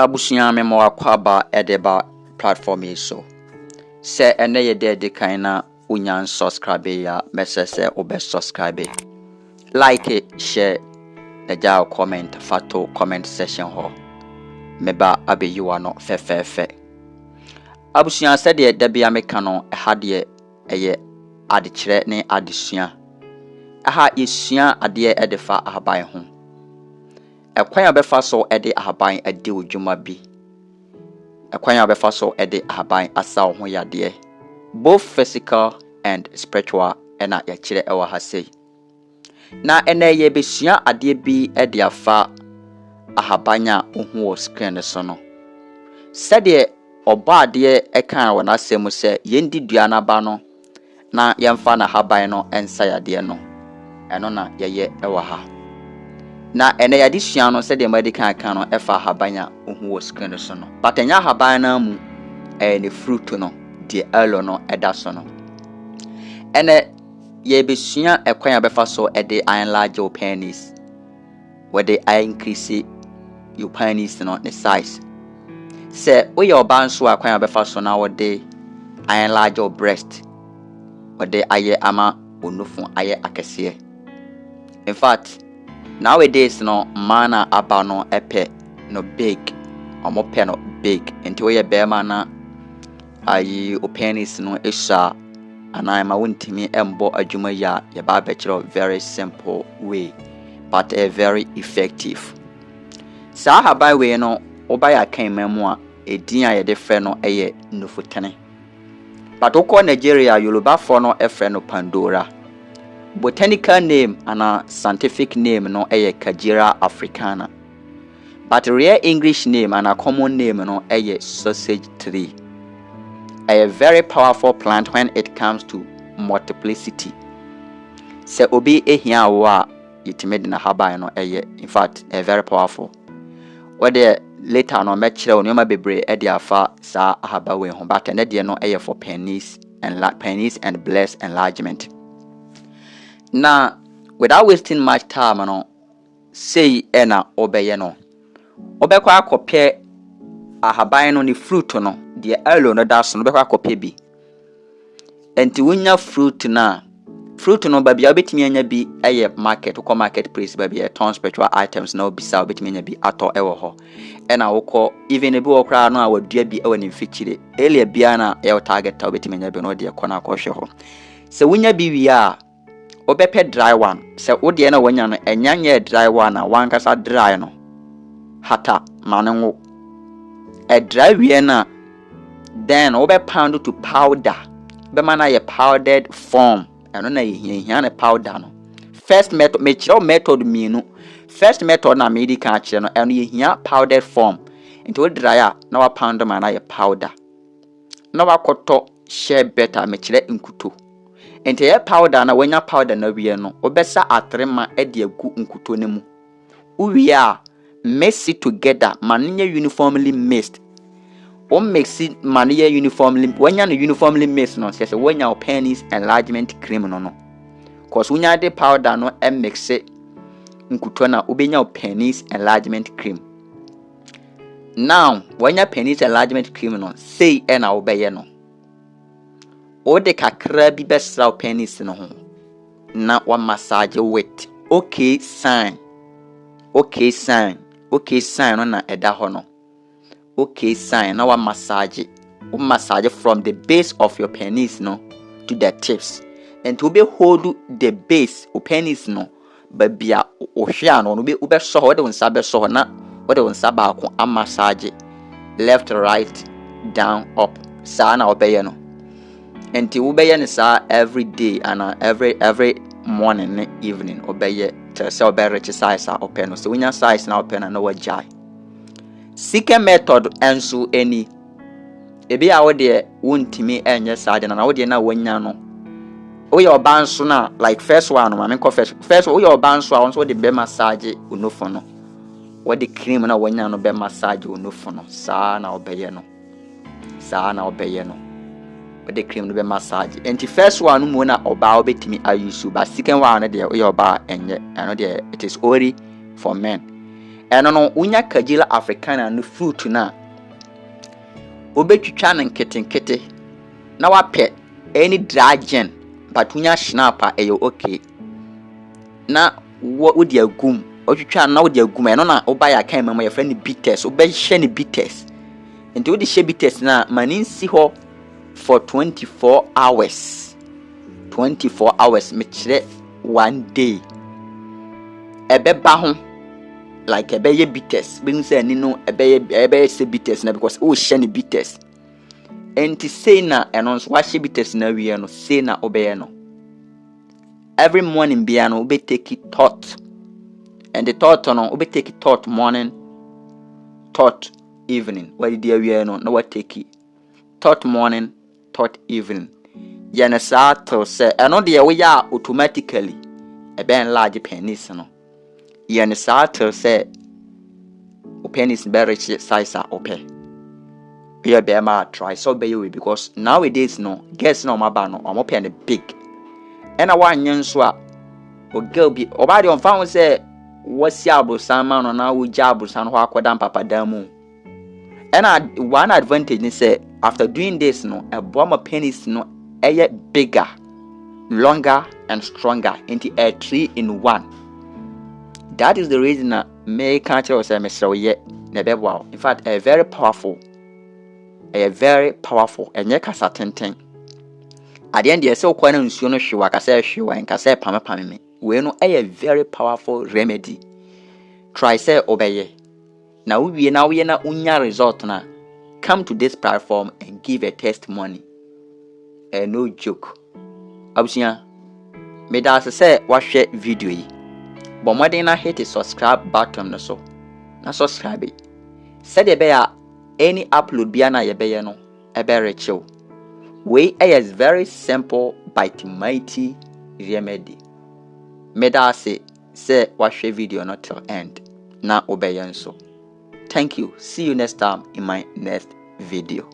Abusia memo akwaba edeba platform so. Se ene ye de kaina unyan subscribe ya mesese obe subscribe. Like it, share, eja comment fato comment section ho. Meba abe you are not fe. Abusia said ye debia meka no ehade eye adekire ne adesua. Aha yesua ade edefa ahaban ho. Ekwan abefa so ede ahaban ade odwuma bi. Ekwan abefa so ede ahaban asa ho yade. Both physical and spiritual ena yakire ewa ha sei. Na ene ye besua ade bi ede afa ahabanya ohu o screen so no. Sede oba ade ekan wona asem se yendi dua na ba no na yemfa na haban no ensa yade no. Eno na yeye ewa ha. Na ene yade sua no sede medical kan no efa habanya ohu o screen so no. But enya haban na mu ne fruit no de elo no eda so no. Ene ye besua ekwan abefa so ede enlarge your penis. Where they increase your penis no the size. Say we your ban so akwan abefa so na wode enlarge your breast. Wode aye ama onufun aye akese. In fact, nowadays no mana aba no epe no big. Omo pe no big. Enti we ye be na ayi o penis no esha anayama wuntimi embo adwuma ya ye ba be kire very simple way but a very effective. Sa haban we no obaya kan mamu a edin a ye de fe no eye nufutene. But oko Nigeria Yoruba for no efe no Pandora. Botanical name and scientific name no eye Kigelia Africana. But real English name and a common name no eye sausage tree. A very powerful plant when it comes to multiplicity. Se obi ehia wa yitimedi na haban no eye, in fact a very powerful. Whether later no mechire onyoma bebre e de afa sa ahaba we ho, but ene de no eye for penis and breast enlargement. Now without wasting much time no say ena obeye no obekwa akopie ahaban no ni fruit no de elo no daso no bekwa akopie bi enti wunya fruit no babia obetimi anya bi eye market ko marketplace babia ton spiritual items na obisa obetimi anya bi ato ewo ho ena wokọ even ebi wokra no awadua bi ewo ni mfikire elia bia na e target obetimi anya bi no de kọ na akọhwe ho se wunya bi wi a obepe dry one se wode na wanya no enyanye dry one a wankasa dry no hata manenwo a dry wi na then obe pound to powder be mana ye powdered form eno na ye na powder no first method method mienu first method na medical akire no eno ye powdered form into we dry a na wa pound mana ye powder na wa koto share better mechire nkuto ente ye powder na wanya powder na wie no obesa atrema e de agu nkuto ne mu uwie a mix it together mannya uniformly mixed o mix it mannya uniformly wanya no uniformly mixed no say wanya o penis enlargement cream no cause wanya de powder no e mix it nkuto na obenya o penis enlargement cream. Now wanya penis enlargement cream no say e na obeye no o de kakra bi besra o penis no ho na wa massage with okay sign no na eda ho no okay sign na wa massage from the base of your penis no to the tips and to be hold the base o penis no babia o hwea no be ube so ho de unsa be so na wo de unsa ba ko a massage left right down up sa na obeye no enti obeye ne sa every day and every morning and evening obeye tell say obere exercise a open no so winya size na open na wajai second method enso any ebi a wo de wontimi enye saade na wo de na wanya no wo ye oban so na like first one no ma first wo ye oban so a won so de be massage onofo no wo de cream na wanya no be massage onofo no sa na obeye no but the cream no be massage enti first one mu na oba obetimi ayusu but second one no de wo ye oba enye ano de it is only for men eno no unya Kigelia Africana no fruit na obetwitwa ne nkete na wape any dragon but unya snapper eyo okay na wo di agum otwitwa na wo di agum eno na oba ya kan mama your friend bitters obehye ne bitters enti wo di hye bitters na mani nsi ho for 24 hours me kire one day ebeba ho like ebeye bitters be say ni no ebeye se bitters na because wo hye ne bitters enti say na eno so wa hye bitters na wie no say na obeye no every morning bia no we take it thought and the thought no we take it thought morning thought evening where the we no we take it thought morning thought evening yana sa to say eno de we ya automatically e ben large penis no yana sa to say o penis be rich size a ope we be ma try so be you because nowadays no guess no maba no o mo pen big ena wanye nso a o girl bi obade on fa say wasi abrosan ma no na wo ja abrosan ho akoda papadam mu ena one advantage ni say after doing this no a bomb penis no eye bigger longer and stronger into a 3-in-1. That is the reason that me can't tell say Mr. Ye nebebwa. In fact, a very powerful and ye kasa tenten. At the end you say okwana nsuo no hwe wakasa hwe en kasa pame me we no a very powerful remedy. Try say obeye na we na unya result na come to this platform and give a testimony. No joke abusia me da say wahwe video yi but more than hit the subscribe button no so na subscribe said e be ya any upload bia na ye be ye no e be rechill we is very simple but mighty remedy. Me da say wahwe video not till end na obeye nso. Thank you. See you next time in my next video.